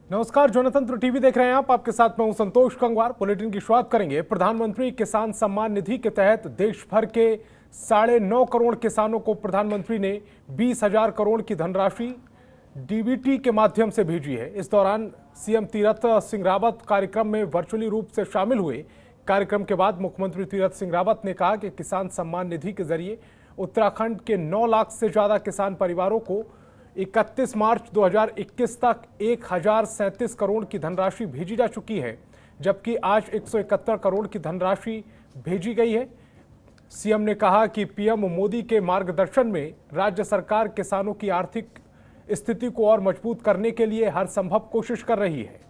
नमस्कार, जनतंत्र टीवी देख रहे हैं आप। आपके साथ मैं हूं संतोष गंगवार। बुलेटिन की शुरुआत करेंगे। प्रधानमंत्री किसान सम्मान निधि के तहत देश भर के 9.5 करोड़ किसानों को प्रधानमंत्री ने 20,000 करोड़ की धनराशि डीबीटी के माध्यम से भेजी है। इस दौरान सीएम तीरथ सिंह रावत कार्यक्रम में वर्चुअली रूप से शामिल हुए। कार्यक्रम के बाद मुख्यमंत्री तीरथ सिंह रावत ने कहा कि किसान सम्मान निधि के जरिए उत्तराखंड के 9 लाख से ज्यादा किसान परिवारों को 31 मार्च 2021 तक 1,037 करोड़ की धनराशि भेजी जा चुकी है, जबकि आज 171 करोड़ की धनराशि भेजी गई है। सीएम ने कहा कि पीएम मोदी के मार्गदर्शन में राज्य सरकार किसानों की आर्थिक स्थिति को और मजबूत करने के लिए हर संभव कोशिश कर रही है।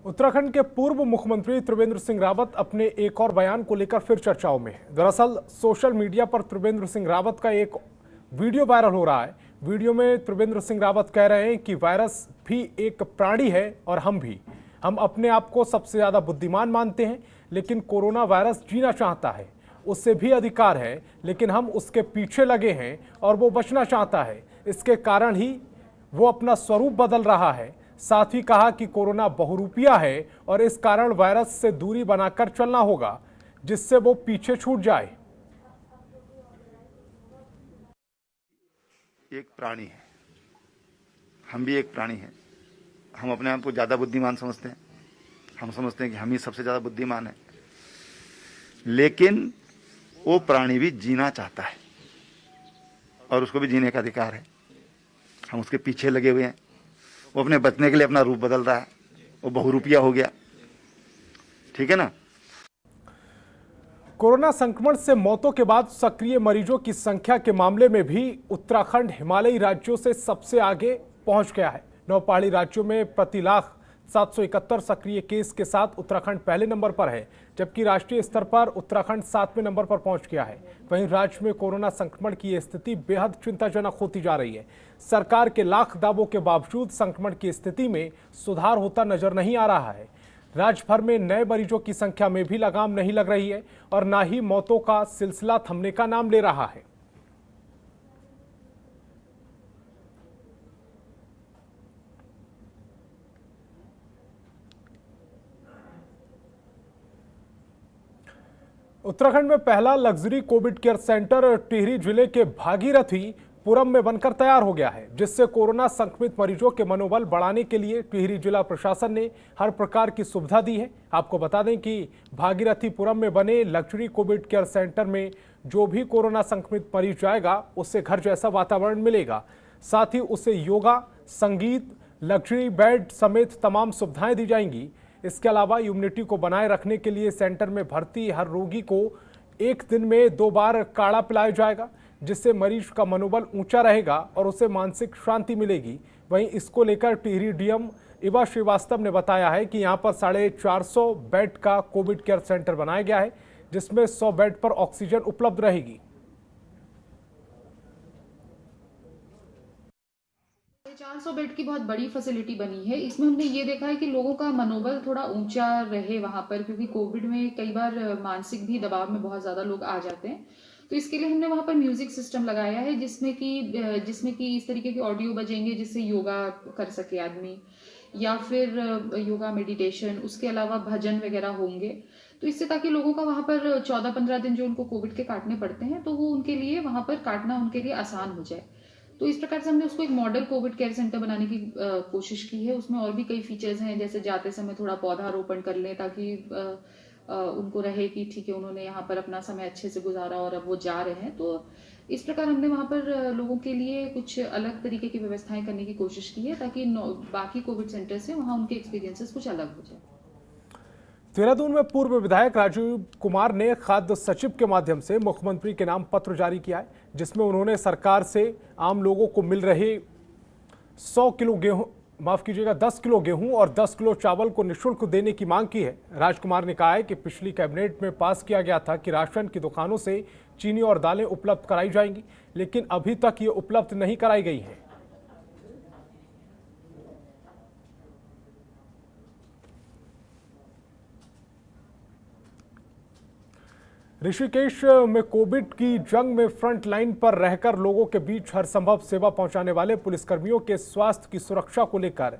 उत्तराखंड के पूर्व मुख्यमंत्री त्रिवेंद्र सिंह रावत अपने एक और बयान को लेकर फिर चर्चाओं में हैं। दरअसल सोशल मीडिया पर त्रिवेंद्र सिंह रावत का एक वीडियो वायरल हो रहा है। वीडियो में त्रिवेंद्र सिंह रावत कह रहे हैं कि वायरस भी एक प्राणी है और हम भी। हम अपने आप को सबसे ज्यादा बुद्धिमान मानते हैं, लेकिन कोरोना वायरस जीना चाहता है, उससे भी अधिकार है, लेकिन हम उसके पीछे लगे हैं और वो बचना चाहता है। इसके कारण ही वो अपना स्वरूप बदल रहा है। साथ ही कहा कि कोरोना बहुरूपिया है और इस कारण वायरस से दूरी बनाकर चलना होगा, जिससे वो पीछे छूट जाए। एक प्राणी है, हम भी एक प्राणी हैं। हम अपने आप को ज्यादा बुद्धिमान समझते हैं। हम समझते हैं कि हम ही सबसे ज्यादा बुद्धिमान है, लेकिन वो प्राणी भी जीना चाहता है और उसको भी जीने का अधिकार है। हम उसके पीछे लगे हुए हैं। वो अपने बचने के लिए अपना रूप बदल रहा है। वो बहुरूपिया हो गया, ठीक है ना। कोरोना संक्रमण से मौतों के बाद सक्रिय मरीजों की संख्या के मामले में भी उत्तराखंड हिमालयी राज्यों से सबसे आगे पहुंच गया है। 9 पहाड़ी राज्यों में प्रति लाख 771 सक्रिय केस के साथ उत्तराखंड पहले नंबर पर है, जबकि राष्ट्रीय स्तर पर उत्तराखंड 7वें नंबर पर पहुंच गया है। वहीं राज्य में कोरोना संक्रमण की स्थिति बेहद चिंताजनक होती जा रही है। सरकार के लाख दावों के बावजूद संक्रमण की स्थिति में सुधार होता नजर नहीं आ रहा है। राज्य भर में नए मरीजों की संख्या में भी लगाम नहीं लग रही है और न ही मौतों का सिलसिला थमने का नाम ले रहा है। उत्तराखंड में पहला luxury Covid care centre Tehri जिले के भागीरथी पुरम में बनकर तैयार हो गया है, जिससे कोरोना संक्रमित मरीजों के मनोबल बढ़ाने के लिए टिहरी जिला प्रशासन ने हर प्रकार की सुविधा दी है। आपको बता दें कि भागीरथी पुरम में बने लग्जरी कोविड केयर सेंटर में जो भी कोरोना संक्रमित मरीज जाएगा उससे घर जैसा वातावरण मिलेगा। साथ ही उसे योगा, संगीत, लग्जरी बेड समेत तमाम सुविधाएं दी जाएंगी। इसके अलावा इम्यूनिटी को बनाए रखने के लिए सेंटर में भर्ती हर रोगी को एक दिन में 2 बार काढ़ा पिलाया जाएगा, जिससे मरीज का मनोबल ऊंचा रहेगा और उसे मानसिक शांति मिलेगी। वहीं इसको लेकर टिहरी डीएम इवा श्रीवास्तव ने बताया है कि यहां पर 450 बेड का कोविड केयर सेंटर बनाया गया है, जिसमें 100 बेड पर ऑक्सीजन उपलब्ध रहेगी। 400 बेड की बहुत बड़ी फैसिलिटी बनी है। इसमें हमने ये देखा है कि लोगों का मनोबल थोड़ा ऊंचा रहे वहां पर, क्योंकि कोविड में कई बार मानसिक भी दबाव में बहुत ज्यादा लोग आ जाते हैं। तो इसके लिए हमने वहां पर म्यूजिक सिस्टम लगाया है, जिसमें कि इस तरीके के ऑडियो बजेंगे जिससे योगा कर सके आदमी, या फिर योगा मेडिटेशन, उसके अलावा भजन वगैरह होंगे। तो इससे ताकि लोगों का वहां पर 14-15 दिन जो उनको कोविड के काटने पड़ते हैं, तो वो उनके लिए वहां पर काटना उनके लिए आसान हो जाए। तो इस प्रकार से हमने उसको एक मॉडल कोविड केयर सेंटर बनाने की कोशिश की है। उसमें और भी कई फीचर्स हैं, जैसे जाते समय थोड़ा पौधारोपण कर लें, ताकि उनको रहे कि ठीक है, उन्होंने यहाँ पर अपना समय अच्छे से गुजारा और अब वो जा रहे हैं। तो इस प्रकार हमने वहाँ पर लोगों के लिए कुछ अलग तरीके की व्यवस्थाएं करने की कोशिश की है, ताकि बाकी कोविड सेंटर से वहाँ उनके एक्सपीरियंसेस कुछ अलग हो जाए। देहरादून में पूर्व विधायक राजीव कुमार ने खाद्य सचिव के माध्यम से मुख्यमंत्री के नाम पत्र जारी किया है, जिसमें उन्होंने सरकार से आम लोगों को मिल रहे 10 किलो गेहूं और 10 किलो चावल को निःशुल्क देने की मांग की है। राजकुमार ने कहा है कि पिछली कैबिनेट में पास किया गया था कि राशन की दुकानों से चीनी और दालें उपलब्ध कराई जाएंगी, लेकिन अभी तक ये उपलब्ध नहीं कराई गई है। ऋषिकेश में कोविड की जंग में फ्रंट लाइन पर रहकर लोगों के बीच हर संभव सेवा पहुंचाने वाले पुलिसकर्मियों के स्वास्थ्य की सुरक्षा को लेकर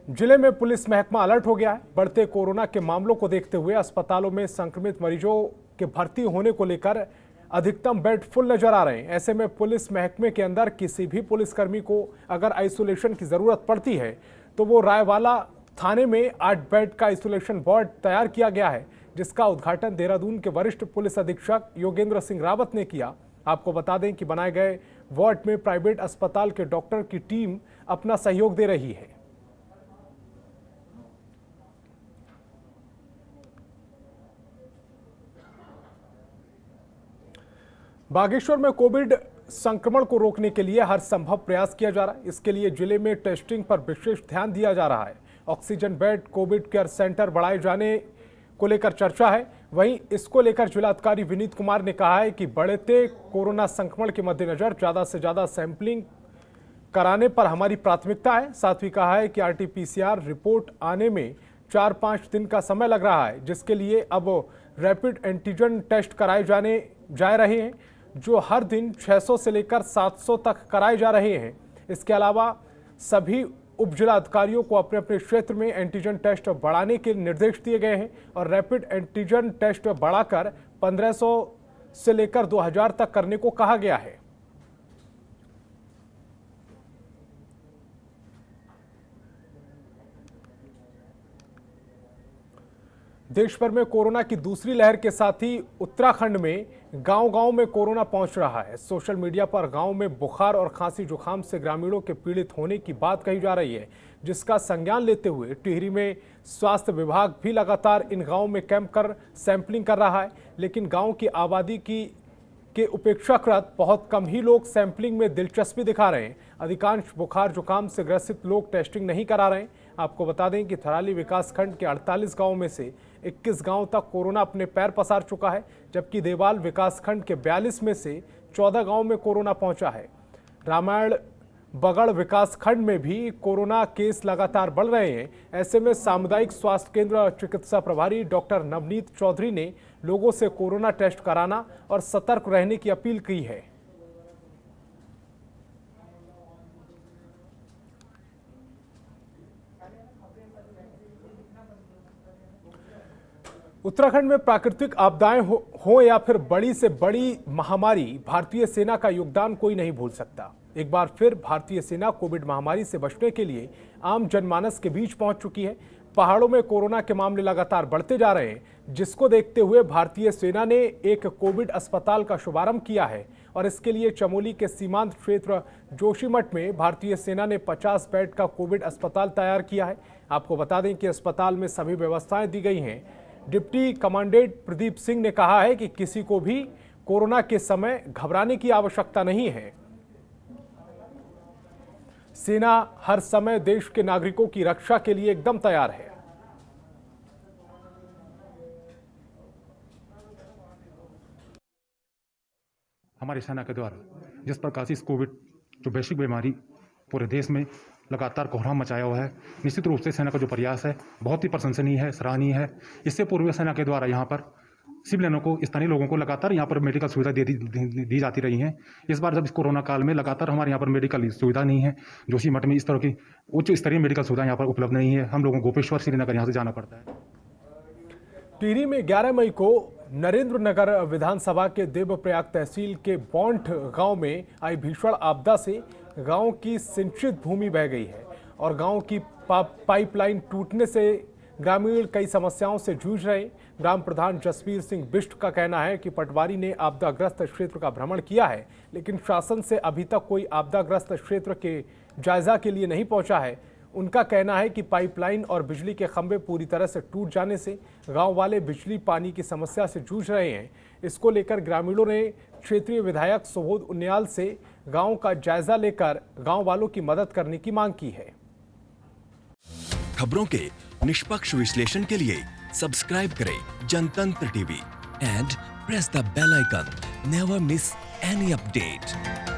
जिले में पुलिस महकमा अलर्ट हो गया है। बढ़ते कोरोना के मामलों को देखते हुए अस्पतालों में संक्रमित मरीजों के भर्ती होने को लेकर अधिकतम बेड फुल नजर आ रहे हैं। ऐसे में पुलिस महकमे के अंदर किसी भी पुलिसकर्मी को अगर आइसोलेशन की जरूरत पड़ती है तो वो रायवाला थाने में 8 बेड का आइसोलेशन वार्ड तैयार किया गया है, जिसका उद्घाटन देहरादून के वरिष्ठ पुलिस अधीक्षक योगेंद्र सिंह रावत ने किया। आपको बता दें कि बनाए गए वार्ड में प्राइवेट अस्पताल के डॉक्टर की टीम अपना सहयोग दे रही है। बागेश्वर में कोविड संक्रमण को रोकने के लिए हर संभव प्रयास किया जा रहा है। इसके लिए जिले में टेस्टिंग पर विशेष ध्यान दिया जा रहा है। Oxygen bed, Covid care centre बढ़ाए जाने को लेकर चर्चा है। वहीं इसको लेकर जिलाधिकारी विनीत कुमार ने कहा है कि बढ़ते कोरोना संक्रमण के मद्देनजर ज्यादा से ज्यादा सैंपलिंग कराने पर हमारी प्राथमिकता है। साथ ही कहा है कि RT-PCR रिपोर्ट आने में 4-5 दिन का समय लग रहा है, जिसके लिए अब रैपिड एंटीजन टेस्ट कराए जा रहे हैं, जो हर दिन 600 से लेकर 700 तक कराए जा रहे हैं। इसके अलावा सभी उप जिलाधिकारियों को अपने अपने क्षेत्र में एंटीजन टेस्ट बढ़ाने के निर्देश दिए गए हैं और रैपिड एंटीजन टेस्ट बढ़ाकर 1500 से लेकर 2000 तक करने को कहा गया है। देश भर में कोरोना की दूसरी लहर के साथ ही उत्तराखंड में गांव-गांव में कोरोना पहुंच रहा है। सोशल मीडिया पर गांव में बुखार और खांसी जुकाम से ग्रामीणों के पीड़ित होने की बात कही जा रही है, जिसका संज्ञान लेते हुए टिहरी में स्वास्थ्य विभाग भी लगातार इन गांवों में कैंप कर सैंपलिंग कर रहा है। लेकिन गांव की आबादी के उपेक्षाकृत बहुत कम ही लोग सैंपलिंग में दिलचस्पी दिखा रहे हैं। अधिकांश बुखार जुकाम से ग्रसित लोग टेस्टिंग नहीं करा रहे हैं। आपको बता दें कि थराली विकासखंड के 48 गांव में से 21 गांव तक कोरोना अपने पैर पसार चुका है, जबकि देवाल विकासखंड के 42 में से 14 गांव में कोरोना पहुंचा है। रामायण बगड़ विकासखंड में भी कोरोना केस लगातार बढ़ रहे हैं। ऐसे में सामुदायिक स्वास्थ्य केंद्र चिकित्सा प्रभारी डॉक्टर नवनीत चौधरी ने लोगों से कोरोना टेस्ट कराना और सतर्क रहने की अपील की है। उत्तराखंड में प्राकृतिक आपदाएं हो या फिर बड़ी से बड़ी महामारी, भारतीय सेना का योगदान कोई नहीं भूल सकता। एक बार फिर भारतीय सेना कोविड महामारी से बचने के लिए आम जनमानस के बीच पहुंच चुकी है। पहाड़ों में कोरोना के मामले लगातार बढ़ते जा रहे हैं, जिसको देखते हुए भारतीय सेना ने एक कोविड अस्पताल का शुभारंभ किया है और इसके लिए चमोली के सीमांत क्षेत्र जोशीमठ में भारतीय सेना ने 50 बेड का कोविड अस्पताल तैयार किया है। आपको बता दें कि अस्पताल में सभी व्यवस्थाएं दी गई हैं। डिप्टी कमांडेंट प्रदीप सिंह ने कहा है कि किसी को भी कोरोना के समय घबराने की आवश्यकता नहीं है। सेना हर समय देश के नागरिकों की रक्षा के लिए एकदम तैयार है। हमारी सेना के द्वारा जिस प्रकार से इस कोविड जो वैश्विक बीमारी पूरे देश में लगातार कोहराम मचाया हुआ है, निश्चित रूप से सेना का जो प्रयास है बहुत ही प्रशंसनीय है, सराहनीय है। इससे पूर्व सेना के द्वारा यहाँ पर सिविलियनों को, स्थानीय लोगों को लगातार यहाँ पर मेडिकल सुविधा दी जाती रही हैं। इस बार जब इस कोरोना काल में लगातार हमारे यहाँ पर मेडिकल सुविधा नहीं है, जोशीमठ में इस तरह की उच्च स्तरीय मेडिकल सुविधा यहाँ पर उपलब्ध नहीं है। हम लोगों को गोपेश्वर श्रीनगर यहाँ से जाना पड़ता है। टिहरी में 11 मई को नरेंद्र नगर विधानसभा के देवप्रयाग तहसील के बौंठ गांव में आई भीषण आपदा से गांव की सिंचित भूमि बह गई है और गांव की पाइपलाइन टूटने से ग्रामीण कई समस्याओं से जूझ रहे। ग्राम प्रधान जसवीर सिंह बिष्ट का कहना है कि पटवारी ने आपदाग्रस्त क्षेत्र का भ्रमण किया है, लेकिन शासन से अभी तक कोई आपदाग्रस्त क्षेत्र के जायजा के लिए नहीं पहुंचा है। उनका कहना है कि पाइपलाइन और बिजली के खंभे पूरी तरह से टूट जाने से गांव वाले बिजली पानी की समस्या से जूझ रहे हैं। इसको लेकर ग्रामीणों ने क्षेत्रीय विधायक सुबोध उनियाल से गांव का जायजा लेकर गांव वालों की मदद करने की मांग की है। खबरों के निष्पक्ष विश्लेषण के लिए सब्सक्राइब करें Jantantra TV and press the bell icon. Never miss any update.